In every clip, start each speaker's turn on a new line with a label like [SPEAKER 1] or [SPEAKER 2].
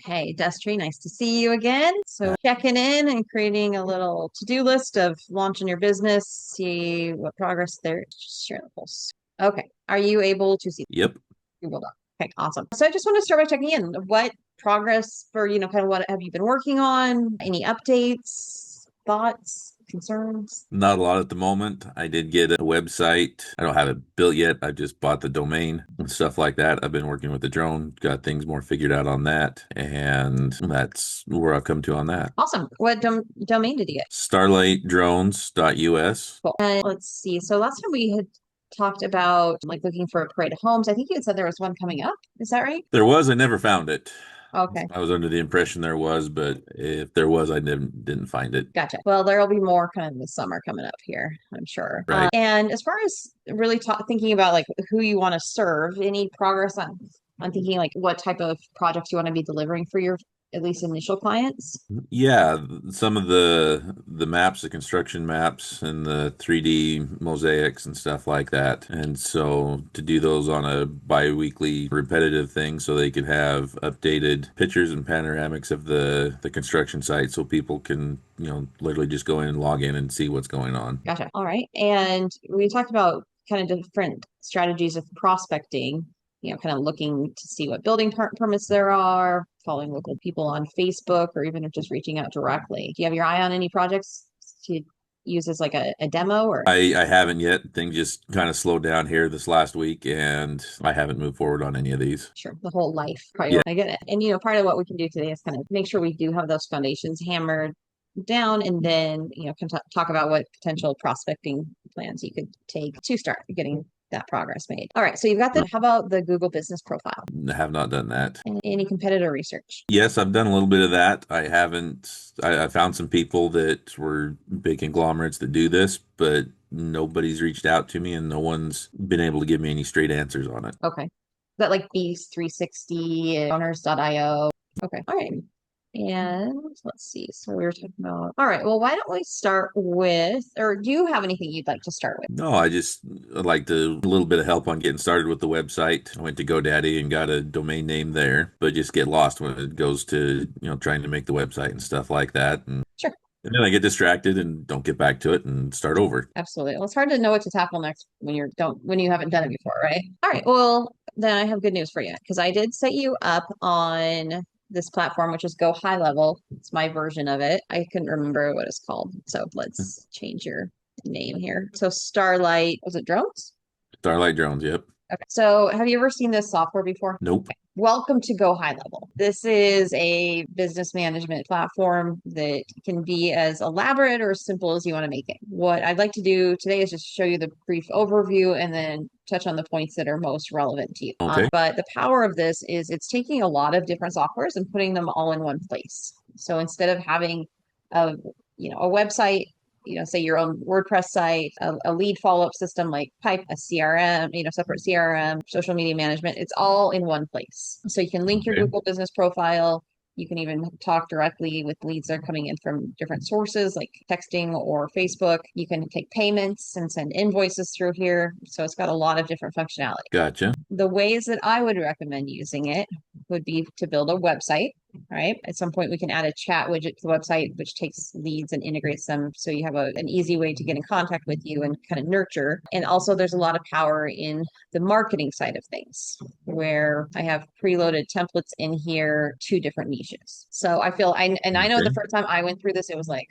[SPEAKER 1] Hey, Destry, nice to see you again. So checking in and creating a little to-do list of launching your business, see what progress there. Just share the post. Okay. Are you able to see
[SPEAKER 2] Yep.
[SPEAKER 1] Google Doc? Okay, awesome. So I just want to start by checking in. What progress for, kind of what have you been working on? Any updates, thoughts, concerns?
[SPEAKER 2] Not a lot at the moment. I did get a website. I don't have it built yet. I just bought the domain and stuff like that. I've been working with the drone, got things more figured out on that, and that's where I've come to on that.
[SPEAKER 1] Awesome. What domain did you get?
[SPEAKER 2] StarlightDrones.us.
[SPEAKER 1] Cool. Let's see. So last time we had talked about like looking for a parade of homes. I think you had said there was one coming up. Is that right?
[SPEAKER 2] There was, I never found it.
[SPEAKER 1] Okay,
[SPEAKER 2] I was under the impression there was, but if there was, I didn't find it.
[SPEAKER 1] gotcha. Well, there'll be more kind of this summer coming up here, I'm sure.
[SPEAKER 2] Right.
[SPEAKER 1] And as far as really thinking about like who you want to serve, any progress on thinking like what type of projects you want to be delivering for your at least initial clients?
[SPEAKER 2] Yeah, some of the maps, the construction maps and the 3D mosaics and stuff like that. And so to do those on a biweekly repetitive thing so they could have updated pictures and panoramics of the construction site so people can, literally just go in and log in and see what's going on.
[SPEAKER 1] Gotcha. All right. And we talked about kind of different strategies of prospecting, kind of looking to see what building permits there are, following local people on Facebook, or even just reaching out directly. Do you have your eye on any projects to use as like a demo or?
[SPEAKER 2] I haven't yet. Things just kind of slowed down here this last week and I haven't moved forward on any of these.
[SPEAKER 1] Sure, the whole life
[SPEAKER 2] Yeah.
[SPEAKER 1] priority. I get it. And part of what we can do today is kind of make sure we do have those foundations hammered down and then, can talk about what potential prospecting plans you could take to start getting that progress made. All right, so you've got the, how about the Google business profile?
[SPEAKER 2] I have not done that.
[SPEAKER 1] And any competitor research?
[SPEAKER 2] Yes, I've done a little bit of that. I haven't, I found some people that were big conglomerates that do this, but nobody's reached out to me and no one's been able to give me any straight answers on it.
[SPEAKER 1] Okay. Is that like Beast 360, owners.io? Okay. All right. And let's see. So we were talking about, all right, well, why don't we start with, or do you have anything you'd like to start with?
[SPEAKER 2] No, I just like a little bit of help on getting started with the website. I went to GoDaddy and got a domain name there, but just get lost when it goes to, trying to make the website and stuff like that.
[SPEAKER 1] Sure.
[SPEAKER 2] And then I get distracted and don't get back to it and start over.
[SPEAKER 1] Absolutely. Well, it's hard to know what to tackle next when you haven't done it before, right? All right. Well, then I have good news for you because I did set you up on this platform, which is Go High Level. It's my version of it. I couldn't remember what it's called. So let's change your name here. So Starlight, was it Drones?
[SPEAKER 2] Starlight Drones, yep.
[SPEAKER 1] Okay. So have you ever seen this software before?
[SPEAKER 2] Nope.
[SPEAKER 1] Welcome to Go High Level. This is a business management platform that can be as elaborate or as simple as you want to make it. What I'd like to do today is just show you the brief overview and then touch on the points that are most relevant to you.
[SPEAKER 2] Okay.
[SPEAKER 1] But the power of this is it's taking a lot of different softwares and putting them all in one place. So instead of having a a website, say your own WordPress site, a lead follow-up system like Pipe, a CRM, separate CRM, social media management. It's all in one place. So you can link your
[SPEAKER 2] Okay.
[SPEAKER 1] Google business profile. You can even talk directly with leads that are coming in from different sources like texting or Facebook. You can take payments and send invoices through here. So it's got a lot of different functionality.
[SPEAKER 2] Gotcha.
[SPEAKER 1] The ways that I would recommend using it would be to build a website, right? At some point, we can add a chat widget to the website, which takes leads and integrates them. So you have an easy way to get in contact with you and kind of nurture. And also, there's a lot of power in the marketing side of things, where I have preloaded templates in here, two different niches. So I know the
[SPEAKER 2] Okay.
[SPEAKER 1] first time I went through this, it was like,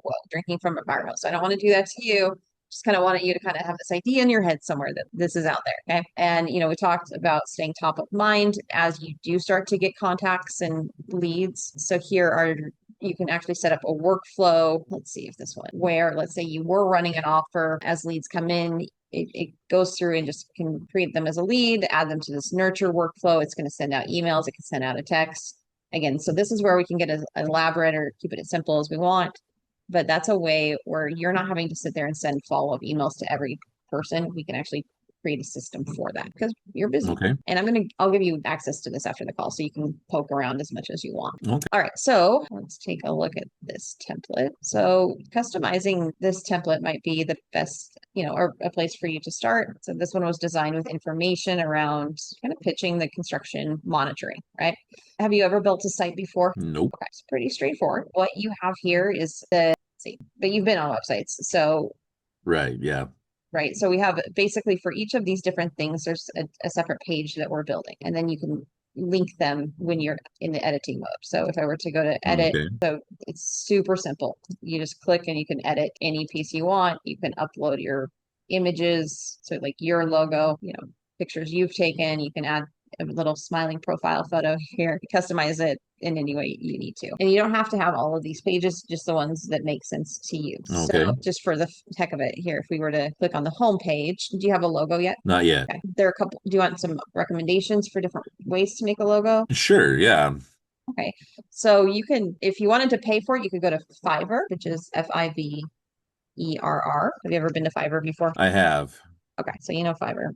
[SPEAKER 1] whoa, drinking from a fire hose. So I don't want to do that to you. Just kind of wanted you to kind of have this idea in your head somewhere that this is out there. Okay. And, we talked about staying top of mind as you do start to get contacts and leads. So here are, you can actually set up a workflow. Let's see if this one, where let's say you were running an offer as leads come in, it goes through and just can create them as a lead, add them to this nurture workflow. It's going to send out emails. It can send out a text. Again, so this is where we can get as elaborate or keep it as simple as we want. But that's a way where you're not having to sit there and send follow-up emails to every person. We can actually create a system for that because you're busy.
[SPEAKER 2] Okay.
[SPEAKER 1] And I'll give you access to this after the call so you can poke around as much as you want.
[SPEAKER 2] Okay.
[SPEAKER 1] All right, so let's take a look at this template. So customizing this template might be the best, or a place for you to start. So this one was designed with information around kind of pitching the construction monitoring, right? Have you ever built a site before?
[SPEAKER 2] Nope.
[SPEAKER 1] Okay, it's pretty straightforward. What you have here is but you've been on websites. So,
[SPEAKER 2] Right. Yeah.
[SPEAKER 1] right. So we have basically for each of these different things, there's a separate page that we're building, and then you can link them when you're in the editing mode. So if I were to go to edit,
[SPEAKER 2] Okay.
[SPEAKER 1] so it's super simple. You just click and you can edit any piece you want. You can upload your images. So like your logo, pictures you've taken, you can add a little smiling profile photo here, customize it in any way you need to. And you don't have to have all of these pages, just the ones that make sense to you.
[SPEAKER 2] Okay.
[SPEAKER 1] So just for the heck of it here, if we were to click on the home page, do you have a logo yet?
[SPEAKER 2] Not yet.
[SPEAKER 1] Okay. There are a couple, do you want some recommendations for different ways to make a logo?
[SPEAKER 2] Sure. Yeah.
[SPEAKER 1] Okay. So you can, if you wanted to pay for it, you could go to Fiverr, which is Fiverr. Have you ever been to Fiverr before?
[SPEAKER 2] I have.
[SPEAKER 1] Okay, so you know Fiverr.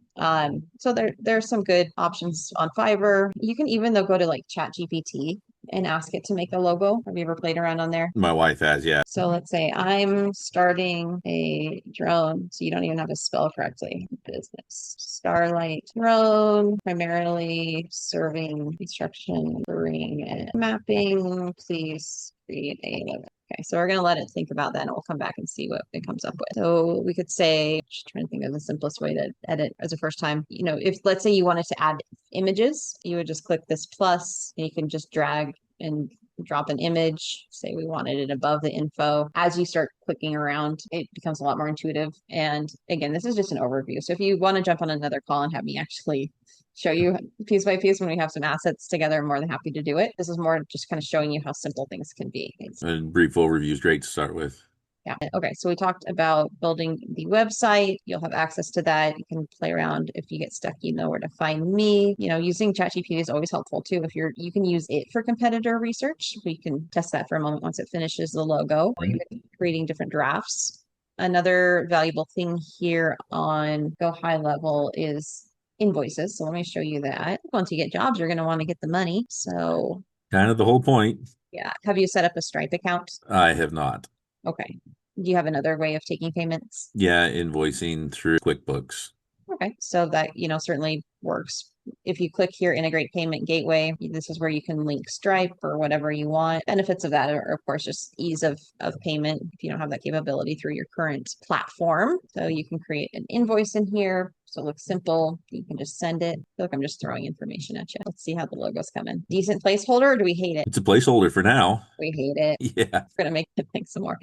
[SPEAKER 1] So there's some good options on Fiverr. You can even though go to like ChatGPT and ask it to make a logo. Have you ever played around on there?
[SPEAKER 2] My wife has. Yeah.
[SPEAKER 1] So let's say I'm starting a drone, so you don't even have to spell correctly. Business. Starlight Drone, primarily serving construction, brewing, and mapping. Please create a logo. Okay, so we're going to let it think about that and we'll come back and see what it comes up with. So we could say, just trying to think of the simplest way to edit as a first time. If let's say you wanted to add images, you would just click this plus and you can just drag and drop an image. Say we wanted it above the info. As you start clicking around, it becomes a lot more intuitive. And again, this is just an overview. So if you want to jump on another call and have me actually show you piece by piece when we have some assets together, I'm more than happy to do it. This is more just kind of showing you how simple things can be.
[SPEAKER 2] A brief overview is great to start with.
[SPEAKER 1] Yeah. Okay. So we talked about building the website. You'll have access to that. You can play around. If you get stuck, you know where to find me. Using ChatGPT is always helpful too. You can use it for competitor research. We can test that for a moment once it finishes the logo, or even creating different drafts. Another valuable thing here on Go High Level is invoices. So let me show you that. Once you get jobs, you're going to want to get the money. So
[SPEAKER 2] Kind of the whole point.
[SPEAKER 1] yeah. Have you set up a Stripe account?
[SPEAKER 2] I have not.
[SPEAKER 1] Okay. Do you have another way of taking payments?
[SPEAKER 2] Yeah, invoicing through QuickBooks.
[SPEAKER 1] Okay, so that, certainly works. If you click here, integrate payment gateway, this is where you can link Stripe or whatever you want. Benefits of that are, of course, just ease of payment if you don't have that capability through your current platform. So you can create an invoice in here. So it looks simple. You can just send it. I feel like I'm just throwing information at you. Let's see how the logo's coming. Decent placeholder, or do we hate it?
[SPEAKER 2] It's a placeholder for now.
[SPEAKER 1] We hate it.
[SPEAKER 2] Yeah.
[SPEAKER 1] We're going to make it think some more.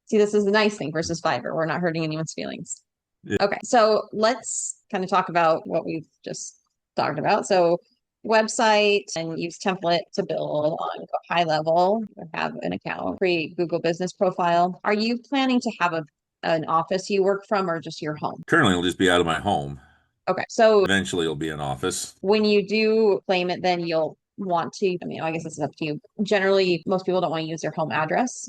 [SPEAKER 1] See, this is the nice thing versus Fiverr. We're not hurting anyone's feelings.
[SPEAKER 2] Yeah.
[SPEAKER 1] Okay, so let's kind of talk about what we've just talked about. So website and use template to build on high level, have an account, create Google business profile. Are you planning to have an office you work from or just your home?
[SPEAKER 2] Currently, it'll just be out of my home.
[SPEAKER 1] Okay, so
[SPEAKER 2] Eventually, it'll be an office.
[SPEAKER 1] when you do claim it, then you'll want to, I guess this is up to you. Generally, most people don't want to use their home address.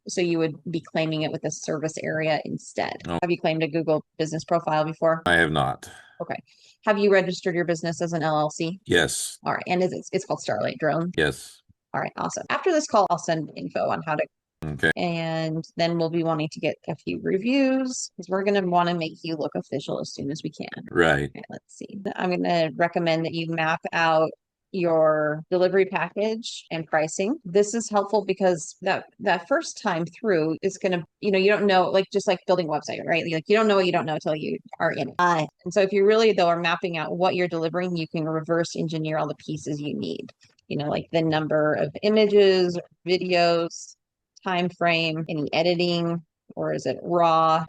[SPEAKER 1] So you would be claiming it with a service area instead.
[SPEAKER 2] Oh.
[SPEAKER 1] Have you claimed a Google business profile before?
[SPEAKER 2] I have not.
[SPEAKER 1] Okay. Have you registered your business as an LLC?
[SPEAKER 2] Yes.
[SPEAKER 1] All right. And it's called Starlight Drone.
[SPEAKER 2] Yes.
[SPEAKER 1] All right. Awesome. After this call, I'll send info on how to.
[SPEAKER 2] Okay.
[SPEAKER 1] And then we'll be wanting to get a few reviews because we're going to want to make you look official as soon as we can.
[SPEAKER 2] Right.
[SPEAKER 1] Okay, let's see. I'm going to recommend that you map out your delivery package and pricing. This is helpful because that first time through is going to, you don't know, like just like building a website, right? Like you don't know what you don't know until you are in it. And so if you really though are mapping out what you're delivering, you can reverse engineer all the pieces you need, like the number of images, videos, time frame, any editing, or is it raw,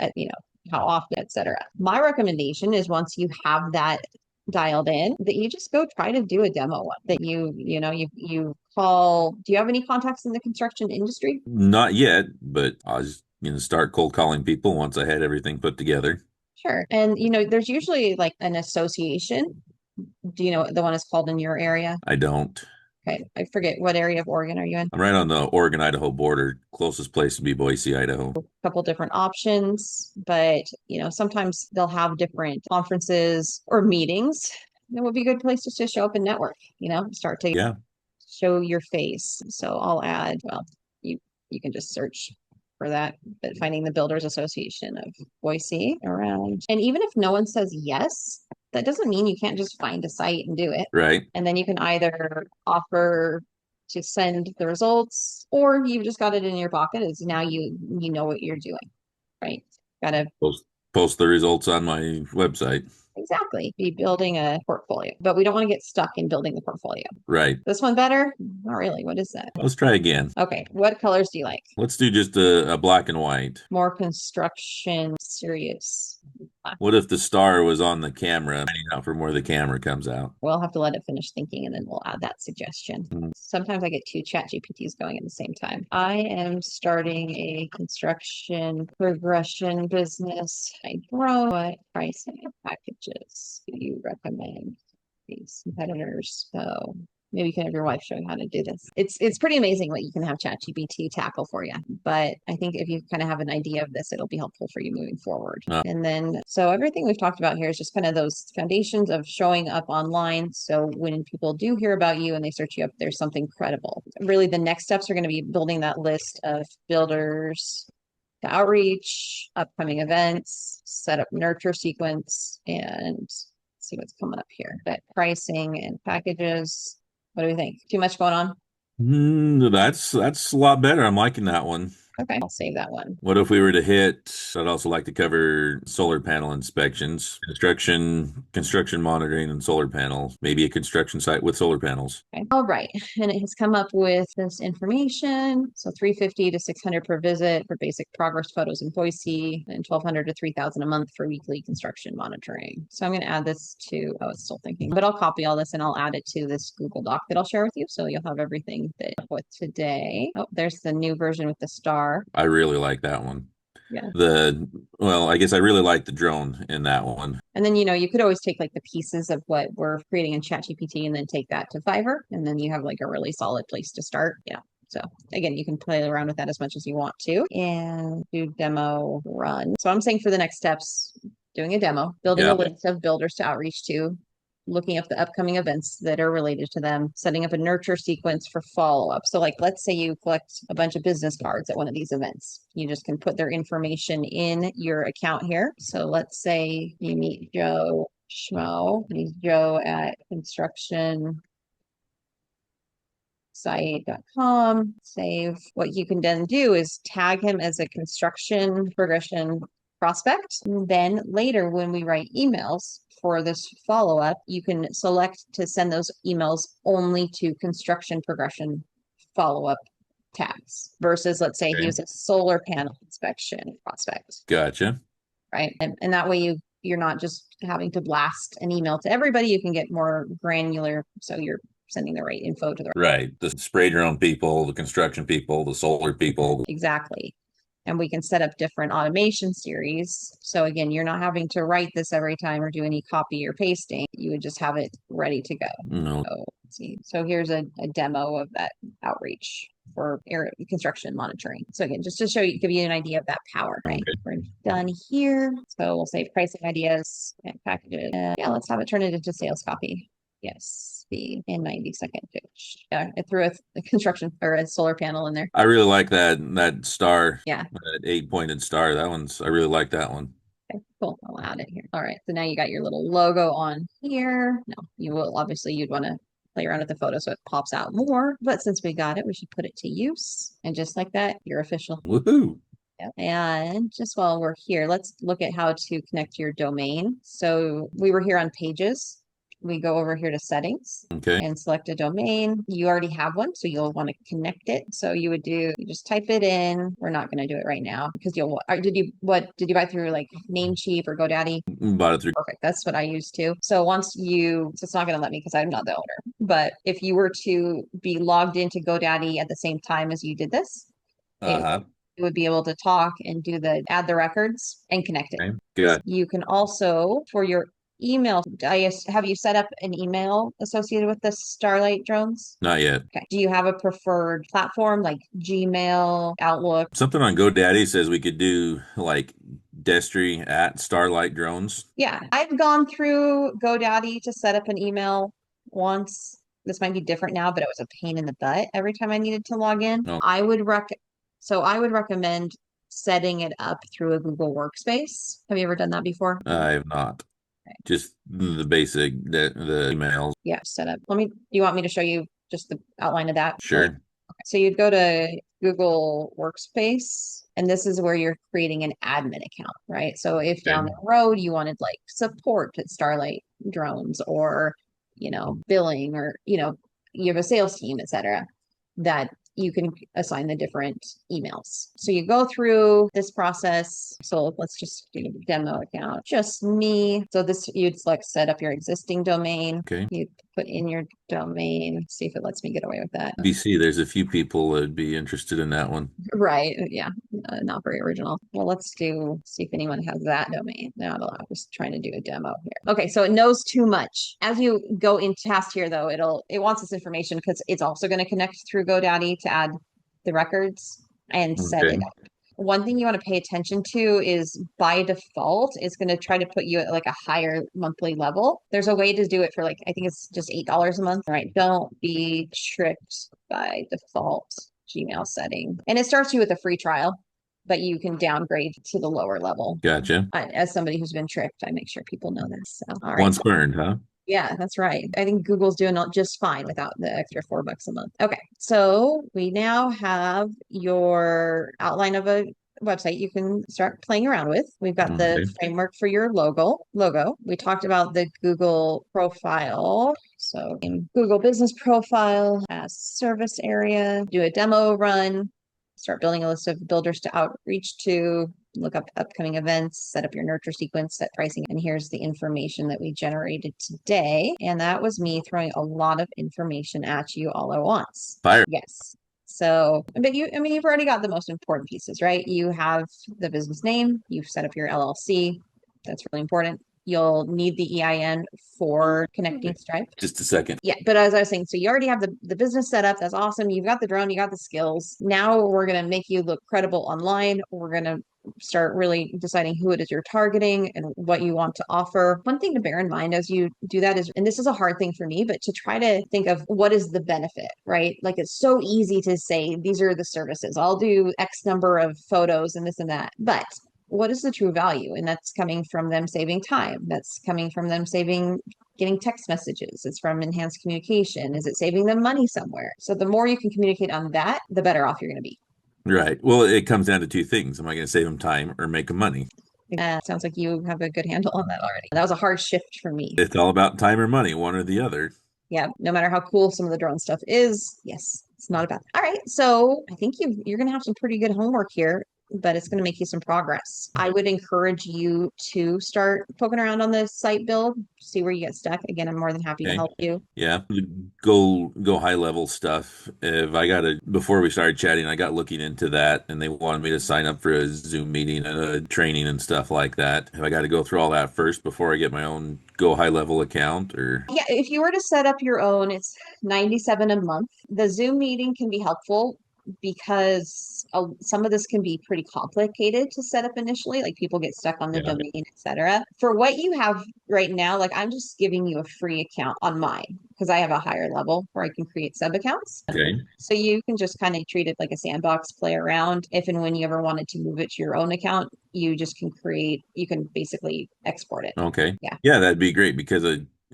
[SPEAKER 1] how often, etc. My recommendation is once you have that dialed in, that you just go try to do a demo one that you call. Do you have any contacts in the construction industry?
[SPEAKER 2] Not yet, but I was going to start cold calling people once I had everything put together.
[SPEAKER 1] Sure. And there's usually like an association. Do you know what the one is called in your area?
[SPEAKER 2] I don't.
[SPEAKER 1] Okay, I forget what area of Oregon are you in?
[SPEAKER 2] I'm right on the Oregon-Idaho border. Closest place to be Boise, Idaho.
[SPEAKER 1] Couple different options, but sometimes they'll have different conferences or meetings. That would be a good place just to show up and network, start to
[SPEAKER 2] Yeah.
[SPEAKER 1] show your face. So I'll add, well, you can just search for that, but finding the Builders Association of Boise around. And even if no one says yes, that doesn't mean you can't just find a site and do it.
[SPEAKER 2] Right.
[SPEAKER 1] And then you can either offer to send the results, or you've just got it in your pocket as now you know what you're doing, right? Gotta
[SPEAKER 2] Post the results on my website.
[SPEAKER 1] exactly be building a portfolio, but we don't want to get stuck in building the portfolio.
[SPEAKER 2] Right.
[SPEAKER 1] This one better? Not really. What is that?
[SPEAKER 2] Let's try again.
[SPEAKER 1] Okay, what colors do you like?
[SPEAKER 2] Let's do just a black and white.
[SPEAKER 1] More construction serious.
[SPEAKER 2] What if the star was on the camera, finding out from where the camera comes out?
[SPEAKER 1] We'll have to let it finish thinking and then we'll add that suggestion.
[SPEAKER 2] Mm.
[SPEAKER 1] Sometimes I get two chat GPTs going at the same time. I am starting a construction progression business. I grow. What pricing and packages do you recommend these competitors? So maybe you can have your wife show you how to do this. It's pretty amazing what you can have ChatGPT tackle for you. But I think if you kind of have an idea of this, it'll be helpful for you moving forward. And then, so everything we've talked about here is just kind of those foundations of showing up online. So when people do hear about you and they search you up, there's something credible. Really, the next steps are going to be building that list of builders to outreach, upcoming events, set up nurture sequence, and see what's coming up here. But pricing and packages. What do we think? Too much going on?
[SPEAKER 2] That's a lot better. I'm liking that one.
[SPEAKER 1] Okay, I'll save that one.
[SPEAKER 2] What if we were to hit, I'd also like to cover solar panel inspections, construction monitoring and solar panels, maybe a construction site with solar panels.
[SPEAKER 1] Okay. All right. And it has come up with this information. So 350 to 600 per visit for basic progress photos in Boise, and 1200 to 3000 a month for weekly construction monitoring. So I'm going to add this to, oh, it's still thinking, but I'll copy all this and I'll add it to this Google Doc that I'll share with you. So you'll have everything that with today. Oh, there's the new version with the star.
[SPEAKER 2] I really like that one.
[SPEAKER 1] Yeah.
[SPEAKER 2] Well, I guess I really like the drone in that one.
[SPEAKER 1] And then, you could always take like the pieces of what we're creating in ChatGPT and then take that to Fiverr. And then you have like a really solid place to start. Yeah. So again, you can play around with that as much as you want to and do demo run. So I'm saying for the next steps, doing a demo, building a list of builders to outreach to, looking up the upcoming events that are related to them, setting up a nurture sequence for follow-up. So like, let's say you collect a bunch of business cards at one of these events. You just can put their information in your account here. So let's say you meet Joe Schmo. He's Joe at construction site.com. Save. What you can then do is tag him as a construction progression prospect. And then later, when we write emails for this follow-up, you can select to send those emails only to construction progression follow-up tags versus, let's say, he was a solar panel inspection prospect.
[SPEAKER 2] Gotcha.
[SPEAKER 1] Right. And that way you're not just having to blast an email to everybody. You can get more granular. So you're sending the right info to the
[SPEAKER 2] right. The spray drone people, the construction people, the solar people.
[SPEAKER 1] Exactly. And we can set up different automation series. So again, you're not having to write this every time or do any copy or pasting. You would just have it ready to go.
[SPEAKER 2] No.
[SPEAKER 1] So let's see. So here's a demo of that outreach for construction monitoring. So again, just to give you an idea of that power, right? Okay. We're done here. So we'll say pricing ideas and packages. Yeah, let's have it turn it into sales copy. Yes, be in 90-second pitch. Yeah, I threw a construction or a solar panel in there.
[SPEAKER 2] I really like that star.
[SPEAKER 1] Yeah.
[SPEAKER 2] That 8-pointed star. I really like that one.
[SPEAKER 1] Okay, cool. I'll add it here. All right. So now you got your little logo on here. No, you'd want to play around with the photo so it pops out more. But since we got it, we should put it to use. And just like that, you're official.
[SPEAKER 2] Woohoo.
[SPEAKER 1] And just while we're here, let's look at how to connect your domain. So we were here on pages. We go over here to settings and select a domain. You already have one, so you'll want to connect it. So you just type it in. We're not going to do it right now because did you buy through like Namecheap or GoDaddy?
[SPEAKER 2] Bought it through.
[SPEAKER 1] Perfect. That's what I used to. So it's not going to let me because I'm not the owner. But if you were to be logged into GoDaddy at the same time as you did this, it would be able to talk and add the records and connect it.
[SPEAKER 2] Good.
[SPEAKER 1] You can also, for your email, have you set up an email associated with the Starlight Drones?
[SPEAKER 2] Not yet.
[SPEAKER 1] Okay. Do you have a preferred platform like Gmail, Outlook?
[SPEAKER 2] Something on GoDaddy says we could do like Destry at Starlight Drones.
[SPEAKER 1] Yeah, I've gone through GoDaddy to set up an email once. This might be different now, but it was a pain in the butt every time I needed to log in.
[SPEAKER 2] Oh,
[SPEAKER 1] I would recommend setting it up through a Google Workspace. Have you ever done that before?
[SPEAKER 2] I have not. Just the basic the emails.
[SPEAKER 1] Yeah, set up. Do you want me to show you just the outline of that? Really?
[SPEAKER 2] Sure.
[SPEAKER 1] Okay. So you'd go to Google Workspace, and this is where you're creating an admin account, right? So if down
[SPEAKER 2] Okay.
[SPEAKER 1] the road you wanted like support at Starlight Drones or, billing or, you have a sales team, etc., that you can assign the different emails. So you go through this process. So let's just do a demo account, just me. So this, you'd select set up your existing domain.
[SPEAKER 2] Okay.
[SPEAKER 1] You put in your domain, see if it lets me get away with that.
[SPEAKER 2] BC, there's a few people that'd be interested in that one.
[SPEAKER 1] Right. Yeah. Not very original. Well, see if anyone has that domain. No, I'm just trying to do a demo here. Okay. So it knows too much. As you go in past here, though, it wants this information because it's also going to connect through GoDaddy to add the records and set it
[SPEAKER 2] Okay.
[SPEAKER 1] up. One thing you want to pay attention to is by default, it's going to try to put you at like a higher monthly level. There's a way to do it for like, I think it's just $8 a month, right? Don't be tricked by default Gmail setting. And it starts you with a free trial, but you can downgrade to the lower level.
[SPEAKER 2] Gotcha.
[SPEAKER 1] As somebody who's been tricked, I make sure people know this. So, all right.
[SPEAKER 2] Once burned, huh?
[SPEAKER 1] Yeah, that's right. I think Google's doing just fine without the extra $4 a month. Okay, so we now have your outline of a website you can start playing around with. We've got the
[SPEAKER 2] Okay.
[SPEAKER 1] framework for your logo. We talked about the Google profile. So in Google business profile, as service area, do a demo run, start building a list of builders to outreach to, look up upcoming events, set up your nurture sequence, set pricing. And here's the information that we generated today. And that was me throwing a lot of information at you all at once.
[SPEAKER 2] Fire.
[SPEAKER 1] Yes. So, but you've already got the most important pieces, right? You have the business name, you've set up your LLC. That's really important. You'll need the EIN for connecting Stripe.
[SPEAKER 2] Just a second.
[SPEAKER 1] Yeah, but as I was saying, so you already have the business set up. That's awesome. You've got the drone, you got the skills. Now we're going to make you look credible online. We're going to start really deciding who it is you're targeting and what you want to offer. One thing to bear in mind as you do that is, and this is a hard thing for me, but to try to think of what is the benefit, right? Like it's so easy to say, these are the services. I'll do X number of photos and this and that. But what is the true value? And that's coming from them saving time. That's coming from them getting text messages. It's from enhanced communication. Is it saving them money somewhere? So the more you can communicate on that, the better off you're going to be.
[SPEAKER 2] Right. Well, it comes down to two things. Am I going to save them time or make them money?
[SPEAKER 1] Sounds like you have a good handle on that already. That was a hard shift for me.
[SPEAKER 2] It's all about time or money, one or the other.
[SPEAKER 1] Yeah, no matter how cool some of the drone stuff is, yes, it's not about that. All right, so I think you're going to have some pretty good homework here, but it's going to make you some progress. I would encourage you to start poking around on the site build, see where you get stuck. Again, I'm more than happy to
[SPEAKER 2] Okay.
[SPEAKER 1] help you.
[SPEAKER 2] Yeah. Go high level stuff. If I got before we started chatting, I got looking into that and they wanted me to sign up for a Zoom meeting and a training and stuff like that. Have I got to go through all that first before I get my own go high level account or?
[SPEAKER 1] Yeah, if you were to set up your own, it's 97 a month. The Zoom meeting can be helpful because some of this can be pretty complicated to set up initially. Like people get stuck on the
[SPEAKER 2] Yeah.
[SPEAKER 1] domain, etc. For what you have right now, like I'm just giving you a free account on mine because I have a higher level where I can create sub accounts.
[SPEAKER 2] Okay.
[SPEAKER 1] So you can just kind of treat it like a sandbox, play around. If and when you ever wanted to move it to your own account, you can basically export it.
[SPEAKER 2] Okay.
[SPEAKER 1] Yeah.
[SPEAKER 2] Yeah, that'd be great because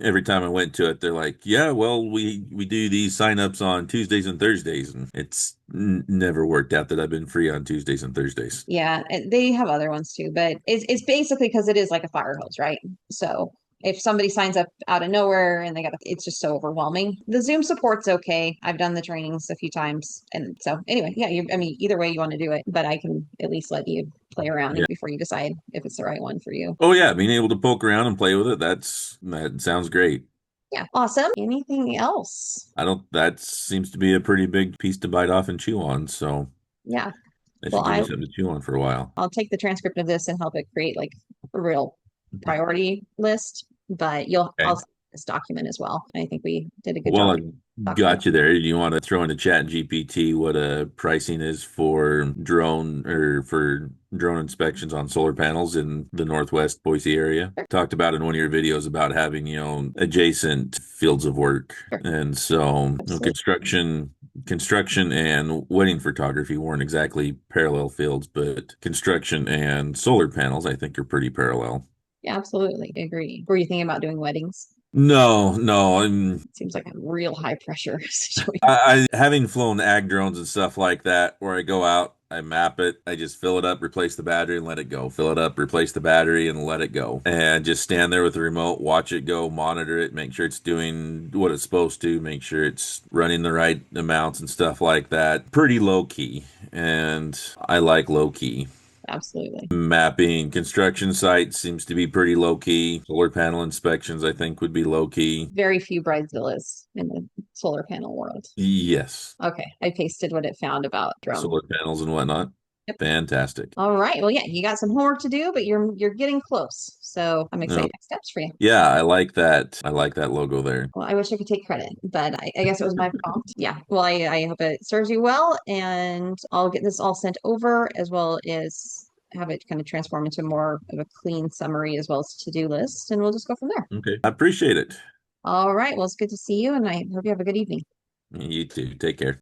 [SPEAKER 2] every time I went to it, they're like, "Yeah, well, we do these signups on Tuesdays and Thursdays," and it's never worked out that I've been free on Tuesdays and Thursdays.
[SPEAKER 1] Yeah, and they have other ones too, but it's basically because it is like a fire hose, right? So if somebody signs up out of nowhere and it's just so overwhelming. The Zoom support's okay. I've done the trainings a few times, and so anyway, yeah. I mean, either way you want to do it, but I can at least let you play around
[SPEAKER 2] Yeah.
[SPEAKER 1] before you decide if it's the right one for you.
[SPEAKER 2] Oh yeah, being able to poke around and play with it, that sounds great.
[SPEAKER 1] Yeah, awesome. Anything else?
[SPEAKER 2] I don't that seems to be a pretty big piece to bite off and chew on, so
[SPEAKER 1] Yeah.
[SPEAKER 2] that
[SPEAKER 1] Well,
[SPEAKER 2] should give me something to chew on for a while.
[SPEAKER 1] I'll take the transcript of this and help it create like a real priority list. but I'll
[SPEAKER 2] Okay.
[SPEAKER 1] send this document as well. I think we did a good
[SPEAKER 2] Well,
[SPEAKER 1] job
[SPEAKER 2] I
[SPEAKER 1] documenting.
[SPEAKER 2] got you there. Do you want to throw into Chat GPT what pricing is for drone inspections on solar panels in the Northwest Boise area?
[SPEAKER 1] Sure,
[SPEAKER 2] Talked about in one of your videos about having, adjacent fields of work.
[SPEAKER 1] sure,
[SPEAKER 2] And so,
[SPEAKER 1] absolutely.
[SPEAKER 2] construction and wedding photography weren't exactly parallel fields, but construction and solar panels, I think, are pretty parallel.
[SPEAKER 1] Yeah, absolutely. Agree. Were you thinking about doing weddings?
[SPEAKER 2] No, no, I'm
[SPEAKER 1] Seems like a real high pressure situation.
[SPEAKER 2] I having flown ag drones and stuff like that, where I go out, I map it, I just fill it up, replace the battery, and let it go. Fill it up, replace the battery, and let it go. And just stand there with the remote, watch it go, monitor it, make sure it's doing what it's supposed to, make sure it's running the right amounts and stuff like that. Pretty low key, and I like low key.
[SPEAKER 1] Absolutely.
[SPEAKER 2] Mapping construction sites seems to be pretty low key. Solar panel inspections, I think, would be low key.
[SPEAKER 1] Very few bridezillas in the solar panel world.
[SPEAKER 2] Yes.
[SPEAKER 1] Okay, I pasted what it found about drone.
[SPEAKER 2] Solar panels and whatnot.
[SPEAKER 1] Yep.
[SPEAKER 2] Fantastic.
[SPEAKER 1] All right. Well, yeah, you got some homework to do, but you're getting close. So I'm excited
[SPEAKER 2] No,
[SPEAKER 1] next steps for you.
[SPEAKER 2] yeah, I like that. I like that logo there.
[SPEAKER 1] Well, I wish I could take credit, but I guess it was my prompt. Yeah. Well, I hope it serves you well, and I'll get this all sent over as well as have it kind of transform into more of a clean summary as well as to-do list, and we'll just go from there.
[SPEAKER 2] Okay. I appreciate it.
[SPEAKER 1] All right. Well, it's good to see you, and I hope you have a good evening.
[SPEAKER 2] You too. Take care.